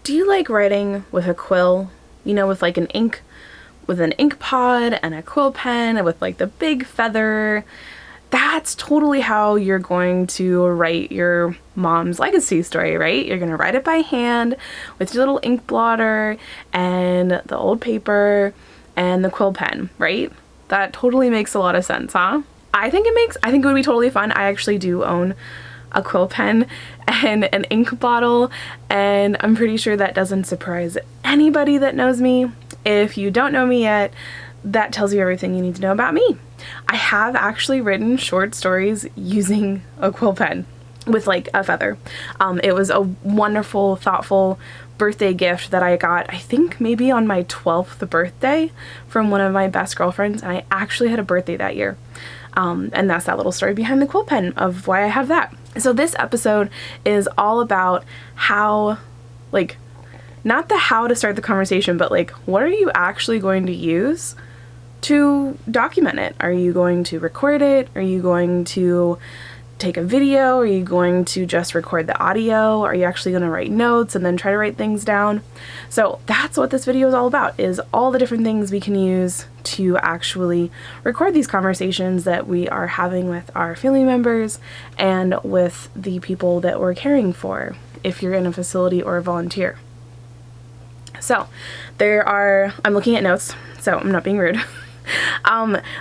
Do you like writing with a quill? You know, with like an inkpot and a quill pen with like the big feather. That's totally how you're going to write your mom's legacy story, right? You're going to write it by hand with your little ink blotter and the old paper and the quill pen, right? That totally makes a lot of sense, huh? I think it would be totally fun. I actually do own a quill pen and an ink bottle, and I'm pretty sure that doesn't surprise anybody that knows me. If you don't know me yet, that tells you everything you need to know about me. I have actually written short stories using a quill pen with like a feather. It was a wonderful, thoughtful birthday gift that I got, I think maybe on my 12th birthday, from one of my best girlfriends, and I actually had a birthday that year. And that's that little story behind the quill pen of why I have that. So this episode is all about how, like, not the how to start the conversation, but like, what are you actually going to use to document it? Are you going to record it? Are you going to take a video? Are you going to just record the audio? Are you actually going to write notes and then try to write things down? So that's what this video is all about, is all the different things we can use to actually record these conversations that we are having with our family members and with the people that we're caring for, if you're in a facility or a volunteer. So I'm looking at notes, so I'm not being rude.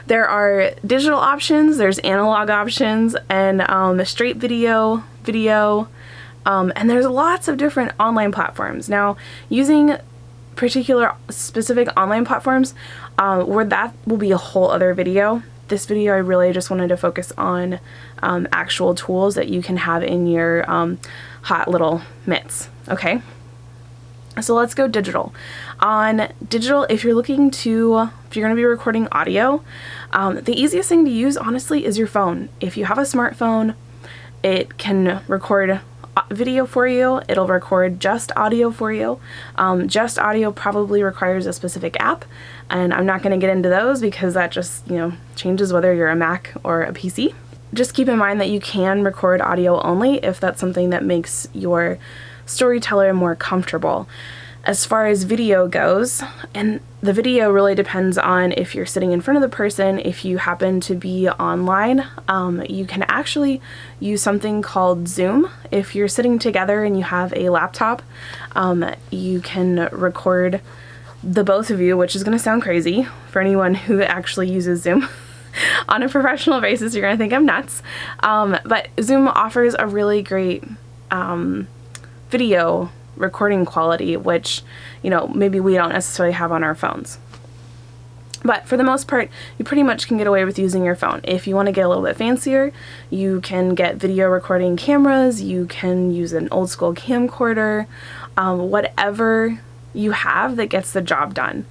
There are digital options, there's analog options, and straight video, and there's lots of different online platforms. Now, using particular specific online platforms, where that will be a whole other video. This video I really just wanted to focus on actual tools that you can have in your hot little mitts, okay? So let's go digital. On digital, if you're going to be recording audio, the easiest thing to use, honestly, is your phone. If you have a smartphone, it can record video for you. It'll record just audio for you. Just audio probably requires a specific app, and I'm not going to get into those because that just, changes whether you're a Mac or a PC. Just keep in mind that you can record audio only if that's something that makes your storyteller more comfortable. As far as video goes, and the video really depends on if you're sitting in front of the person. If you happen to be online, you can actually use something called Zoom. If you're sitting together and you have a laptop, you can record the both of you, which is going to sound crazy for anyone who actually uses Zoom. On a professional basis, you're going to think I'm nuts. But Zoom offers a really great video recording quality, which, maybe we don't necessarily have on our phones. But for the most part, you pretty much can get away with using your phone. If you want to get a little bit fancier, you can get video recording cameras, you can use an old school camcorder, whatever you have that gets the job done.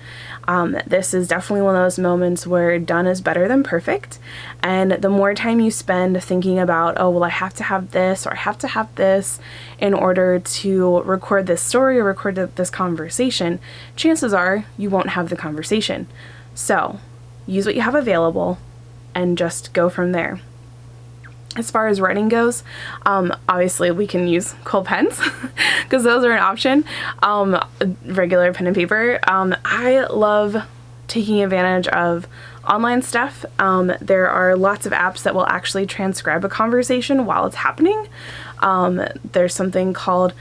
This is definitely one of those moments where done is better than perfect, and the more time you spend thinking about, oh, well, I have to have this or I have to have this in order to record this story or record this conversation, chances are you won't have the conversation. So use what you have available and just go from there. As far as writing goes, obviously we can use Quill Pens because those are an option. Regular pen and paper. I love taking advantage of online stuff. There are lots of apps that will actually transcribe a conversation while it's happening. There's something called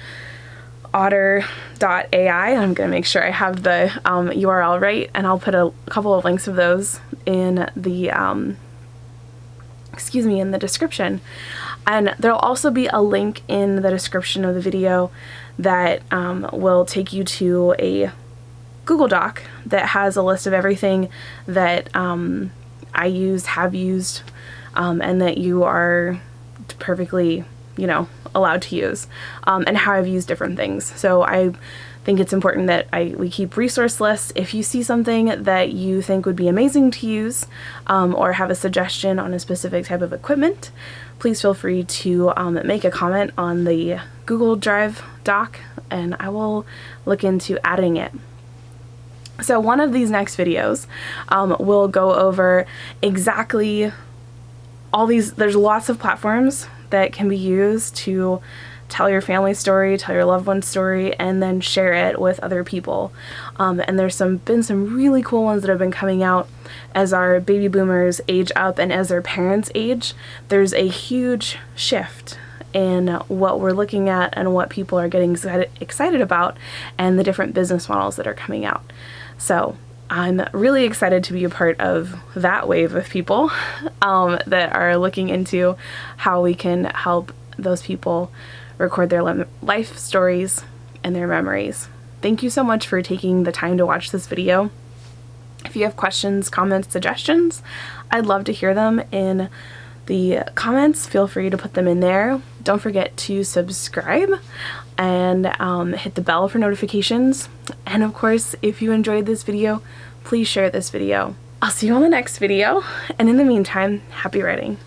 otter.ai. I'm going to make sure I have the URL right, and I'll put a couple of links of those in the in the description. And there'll also be a link in the description of the video that will take you to a Google Doc that has a list of everything that I have used, and that you are perfectly, allowed to use, and how I've used different things. So I think it's important that we keep resource lists. If you see something that you think would be amazing to use, or have a suggestion on a specific type of equipment, please feel free to make a comment on the Google Drive doc, and I will look into adding it. So one of these next videos will go over exactly all these. There's lots of platforms that can be used to tell your family story, tell your loved one's story, and then share it with other people. And there's been some really cool ones that have been coming out as our baby boomers age up and as their parents age. There's a huge shift in what we're looking at and what people are getting excited about, and the different business models that are coming out. So I'm really excited to be a part of that wave of people that are looking into how we can help those people record their life stories and their memories. Thank you so much for taking the time to watch this video. If you have questions, comments, suggestions, I'd love to hear them in the comments. Feel free to put them in there. Don't forget to subscribe and hit the bell for notifications. And of course, if you enjoyed this video, please share this video. I'll see you on the next video, and in the meantime, happy writing.